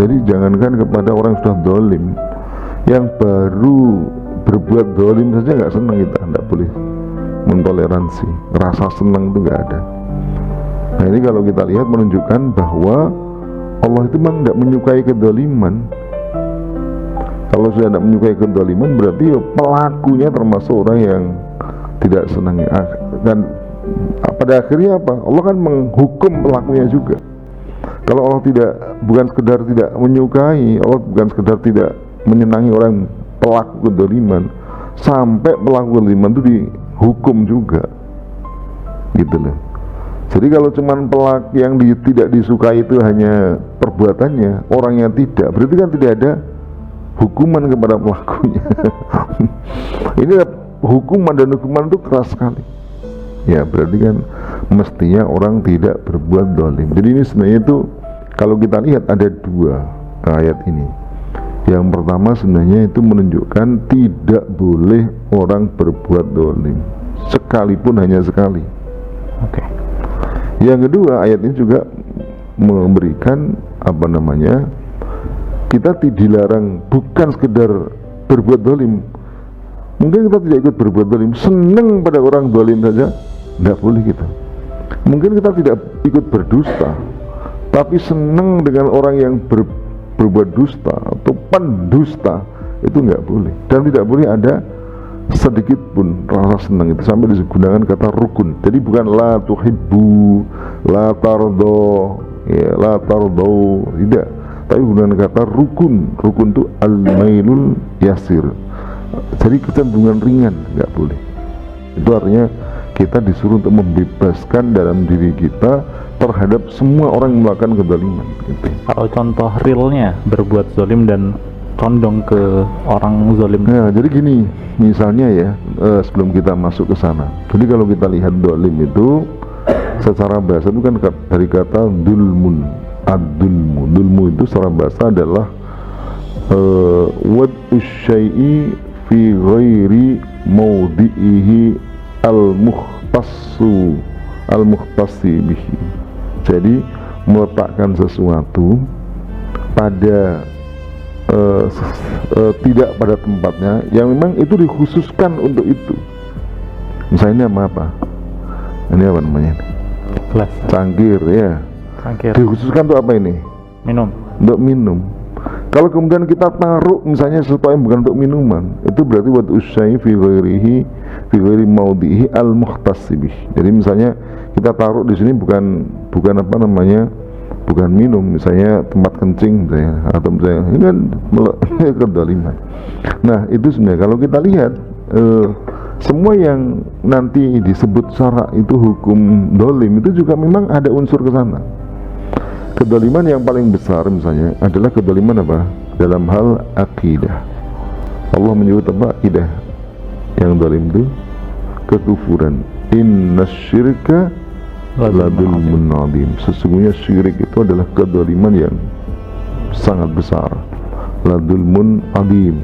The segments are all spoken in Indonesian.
Jadi jangankan kepada orang yang sudah dolim, yang baru berbuat dolim saja nggak senang, kita nggak boleh mentoleransi. Rasa senang itu nggak ada. Nah ini kalau kita lihat menunjukkan bahwa Allah itu memang tidak menyukai kedoliman. Kalau sudah tidak menyukai kedoliman, berarti pelakunya termasuk orang yang tidak senang. Dan pada akhirnya apa? Allah kan menghukum pelakunya juga. Kalau Allah bukan sekedar tidak menyukai, Allah bukan sekedar tidak menyenangi orang pelaku kedoliman, sampai pelaku kedoliman itu dihukum juga, gitu loh. Jadi kalau cuman pelaku yang tidak disukai itu hanya perbuatannya, orangnya tidak, berarti kan tidak ada hukuman kepada pelakunya. Ini hukuman, dan hukuman itu keras sekali. Ya berarti kan mestinya orang tidak berbuat dolim. Jadi ini sebenarnya itu kalau kita lihat ada dua ayat ini. Yang pertama sebenarnya itu menunjukkan tidak boleh orang berbuat dolim, sekalipun hanya sekali. Oke. Yang kedua ayat ini juga memberikan kita dilarang bukan sekedar berbuat dolim. Mungkin kita tidak ikut berbuat dolim, senang pada orang dolim saja tidak boleh kita. Mungkin kita tidak ikut berdusta, tapi senang dengan orang yang berbuat dusta atau pendusta, itu nggak boleh. Dan tidak boleh ada sedikit pun rasa senang itu, sampai digunakan kata rukun. Jadi bukan la tuhibbu, la tardo, ya la tardo, tidak. Tapi gunakan kata rukun. Rukun itu al-mailul yasir. Jadi kecenderungan ringan, nggak boleh. Itu artinya kita disuruh untuk membebaskan dalam diri kita terhadap semua orang yang melakukan kezaliman, gitu. Kalau contoh realnya berbuat zalim dan condong ke orang zalim. Nah, jadi gini, misalnya ya, sebelum kita masuk ke sana. Jadi kalau kita lihat zalim itu secara bahasa itu kan dari kata dulmun, ad-dulmu. Dulmu itu secara bahasa adalah wad'u syai'i fi ghairi mawdi'ihi al-mukhtassi bihi. Jadi meletakkan sesuatu pada tidak pada tempatnya, yang memang itu dikhususkan untuk itu. Misalnya apa? Ini apa namanya? Gelas. Cangkir, ya. Cangkir. Dikhususkan untuk apa ini? Minum. Untuk minum. Kalau kemudian kita taruh misalnya sesuatu yang bukan untuk minuman, itu berarti buat usai fi ghairi maudihi al-mukhtassi bih. Jadi misalnya kita taruh di sini bukan minum, misalnya tempat kencing misalnya, atau misalnya ini kan kedoliman. Nah itu sebenarnya kalau kita lihat semua yang nanti disebut syara itu hukum dolim, itu juga memang ada unsur ke sana. Kedoliman yang paling besar misalnya adalah kedoliman apa? Dalam hal akidah. Allah menyebut apa? Akidah yang dolim itu kekufuran. Inna syirka ladulmun azim. Sesungguhnya syirik itu adalah kedoliman yang sangat besar. Ladulmun azim.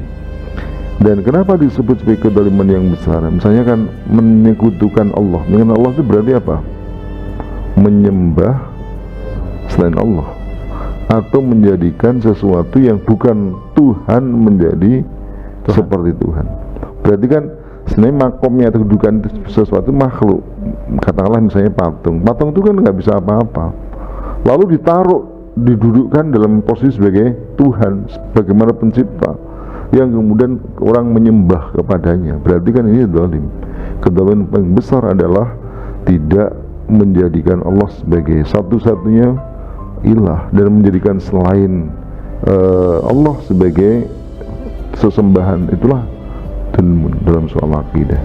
Dan kenapa disebut sebagai kedoliman yang besar? Misalnya kan menyekutukan Allah. Dengan Allah itu berarti apa? Menyembah selain Allah, atau menjadikan sesuatu yang bukan Tuhan menjadi seperti Tuhan. Berarti kan sebenarnya makomnya atau kedudukan sesuatu makhluk, katakanlah misalnya patung itu kan nggak bisa apa-apa, lalu didudukkan dalam posisi sebagai Tuhan, bagaimana pencipta, yang kemudian orang menyembah kepadanya. Berarti kan ini zalim. Kezaliman paling besar adalah tidak menjadikan Allah sebagai satu-satunya ilah dan menjadikan selain Allah sebagai sesembahan. Itulah dalam soal akidah.